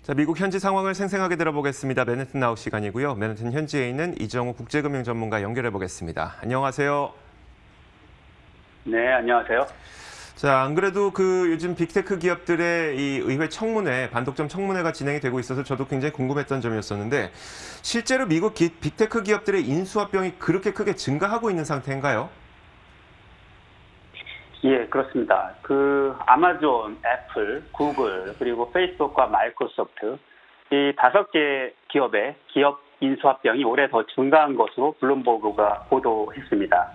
자, 미국 현지 상황을 생생하게 들어보겠습니다. 맨해튼 나우 시간이고요. 맨해튼 현지에 있는 이정우 국제금융 전문가 연결해 보겠습니다. 안녕하세요. 네, 안녕하세요. 자, 안 그래도 요즘 빅테크 기업들의 이 의회 청문회, 반독점 청문회가 진행이 되고 있어서 저도 굉장히 궁금했던 점이었었는데 실제로 미국 빅테크 기업들의 인수합병이 그렇게 크게 증가하고 있는 상태인가요? 예, 그렇습니다. 아마존, 애플, 구글, 그리고 페이스북과 마이크로소프트 이 5개 기업의 기업 인수합병이 올해 더 증가한 것으로 블룸버그가 보도했습니다.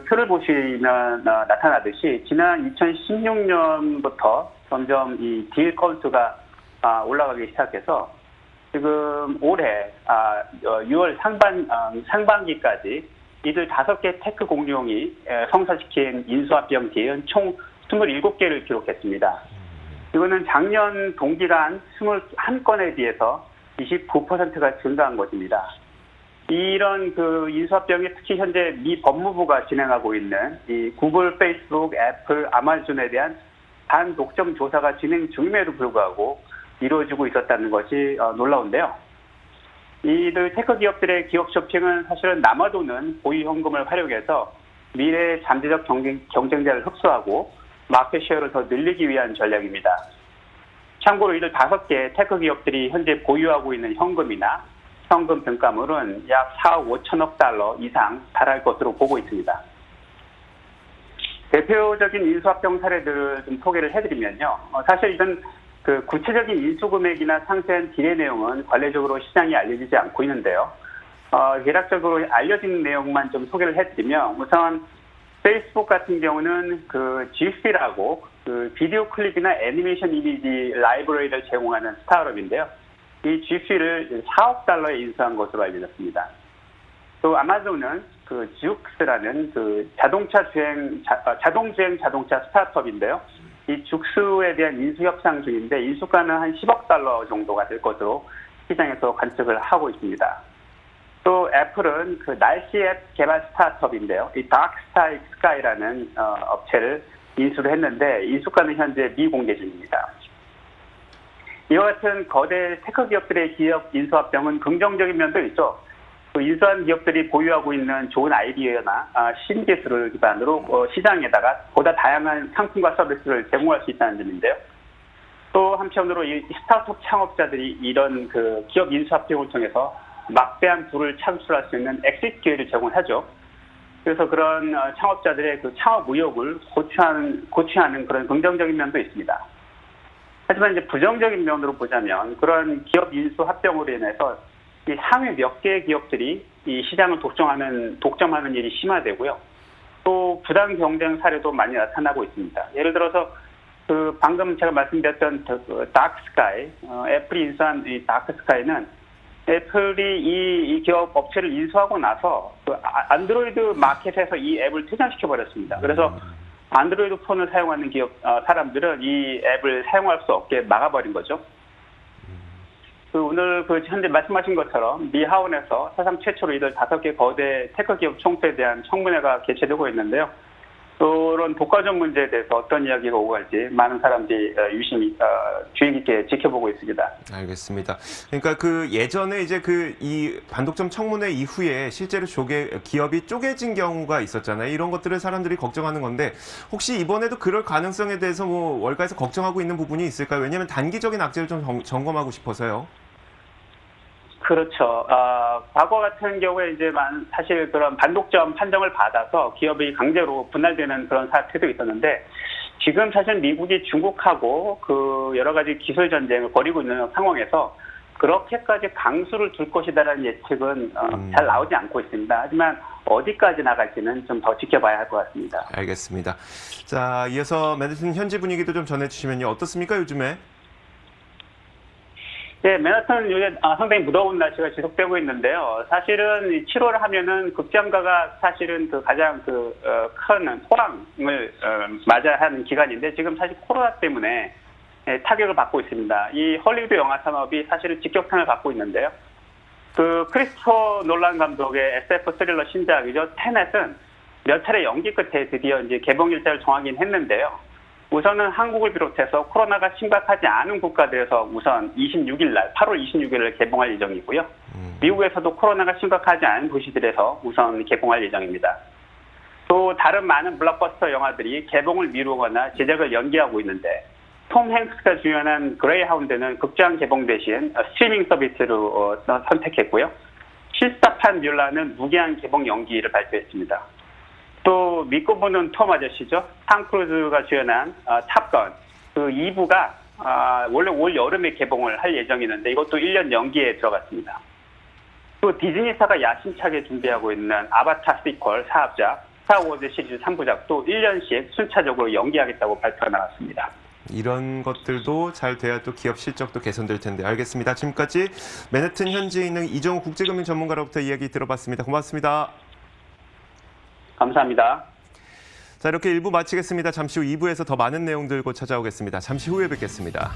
표를 보시면 나타나듯이 지난 2016년부터 점점 이 딜 건수가 올라가기 시작해서 지금 올해 6월 상반기까지 이들 5개 테크 공룡이 성사시킨 인수합병 딜은 총 27개를 기록했습니다. 이거는 작년 동기간 21건에 비해서 29%가 증가한 것입니다. 이런 인수합병이 특히 현재 미 법무부가 진행하고 있는 이 구글, 페이스북, 애플, 아마존에 대한 반독점 조사가 진행 중임에도 불구하고 이루어지고 있었다는 것이 놀라운데요. 이들 테크 기업들의 기업 쇼핑은 사실은 남아도는 보유 현금을 활용해서 미래의 잠재적 경쟁자를 흡수하고 마켓 쉐어를 더 늘리기 위한 전략입니다. 참고로 이들 5개 테크 기업들이 현재 보유하고 있는 현금이나 현금 등가물은 약 4억 5천억 달러 이상 달할 것으로 보고 있습니다. 대표적인 인수합병 사례들을 좀 소개를 해드리면요. 사실 이건 구체적인 인수 금액이나 상세한 딜의 내용은 관례적으로 시장에 알려지지 않고 있는데요. 대략적으로 알려진 내용만 좀 소개를 해드리면 우선 페이스북 같은 경우는 GC라고 비디오 클립이나 애니메이션 이미지 라이브러리를 제공하는 스타트업인데요. 이 GC를 4억 달러에 인수한 것으로 알려졌습니다. 또 아마존은 죽스라는 자동주행 자동차 스타트업인데요. 이 죽스에 대한 인수 협상 중인데 인수가는 한 10억 달러 정도가 될 것으로 시장에서 관측을 하고 있습니다. 또 애플은 날씨 앱 개발 스타트업인데요. 이 다크스카이라는 업체를 인수를 했는데 인수가는 현재 미공개 중입니다. 이와 같은 거대 테크 기업들의 기업 인수합병은 긍정적인 면도 있죠. 인수한 기업들이 보유하고 있는 좋은 아이디어나 신기술을 기반으로 시장에다가 보다 다양한 상품과 서비스를 제공할 수 있다는 점인데요. 또 한편으로 이 스타트업 창업자들이 이런 기업 인수합병을 통해서 막대한 부를 창출할 수 있는 엑시트 기회를 제공하죠. 그래서 그런 창업자들의 창업 의욕을 고취하는 그런 긍정적인 면도 있습니다. 하지만 이제 부정적인 면으로 보자면 그런 기업 인수 합병으로 인해서 이 상위 몇 개의 기업들이 이 시장을 독점하는 일이 심화되고요. 또 부당 경쟁 사례도 많이 나타나고 있습니다. 예를 들어서 방금 제가 말씀드렸던 다크스카이, 애플이 인수한 이 다크스카이는 애플이 이 기업 업체를 인수하고 나서 안드로이드 마켓에서 이 앱을 퇴장시켜 버렸습니다. 그래서 안드로이드 폰을 사용하는 기업 사람들은 이 앱을 사용할 수 없게 막아버린 거죠. 오늘 현재 말씀하신 것처럼 미 하원에서 사상 최초로 이들 5개 거대 테크 기업 총수에 대한 청문회가 개최되고 있는데요. 그런 독과점 문제에 대해서 어떤 이야기가 오고 갈지 많은 사람들이 유심히 주의 깊게 지켜보고 있습니다. 알겠습니다. 그러니까 예전에 이제 이 반독점 청문회 이후에 실제로 기업이 쪼개진 경우가 있었잖아요. 이런 것들을 사람들이 걱정하는 건데 혹시 이번에도 그럴 가능성에 대해서 월가에서 걱정하고 있는 부분이 있을까요? 왜냐하면 단기적인 악재를 좀 점검하고 싶어서요. 그렇죠. 과거 같은 경우에 이제 사실 그런 반독점 판정을 받아서 기업이 강제로 분할되는 그런 사태도 있었는데 지금 사실 미국이 중국하고 여러 가지 기술 전쟁을 벌이고 있는 상황에서 그렇게까지 강수를 둘 것이다라는 예측은 잘 나오지 않고 있습니다. 하지만 어디까지 나갈지는 좀 더 지켜봐야 할 것 같습니다. 알겠습니다. 자, 이어서 맨해튼 현지 분위기도 좀 전해주시면요. 어떻습니까, 요즘에? 네, 맨하탄은 요새 상당히 무더운 날씨가 지속되고 있는데요. 사실은 7월 하면은 극장가가 사실은 가장 큰 호황을 맞아야 하는 기간인데 지금 사실 코로나 때문에 타격을 받고 있습니다. 이 헐리우드 영화 산업이 사실은 직격탄을 받고 있는데요. 크리스토퍼 놀란 감독의 SF 스릴러 신작이죠. 테넷은 몇 차례 연기 끝에 드디어 이제 개봉 일자를 정하긴 했는데요. 우선은 한국을 비롯해서 코로나가 심각하지 않은 국가들에서 우선 26일 날, 8월 26일 날 개봉할 예정이고요. 미국에서도 코로나가 심각하지 않은 도시들에서 우선 개봉할 예정입니다. 또 다른 많은 블록버스터 영화들이 개봉을 미루거나 제작을 연기하고 있는데 톰 행스가 주연한 그레이하운드는 극장 개봉 대신 스트리밍 서비스로 선택했고요. 실사판 뮬라는 무기한 개봉 연기를 발표했습니다. 또 믿고 보는 톰 아저씨죠. 탐 크루즈가 주연한 탑건 그 2부가 원래 올 여름에 개봉을 할 예정이었는데 이것도 1년 연기에 들어갔습니다. 또 디즈니사가 야심차게 준비하고 있는 아바타 시퀄 사업작 스타워즈 시리즈 3부작도 1년씩 순차적으로 연기하겠다고 발표가 나왔습니다. 이런 것들도 잘 돼야 또 기업 실적도 개선될 텐데. 알겠습니다. 지금까지 맨해튼 현지에 있는 이정우 국제금융 전문가로부터 이야기 들어봤습니다. 고맙습니다. 감사합니다. 자, 이렇게 1부 마치겠습니다. 잠시 후 2부에서 더 많은 내용들 곧 찾아오겠습니다. 잠시 후에 뵙겠습니다.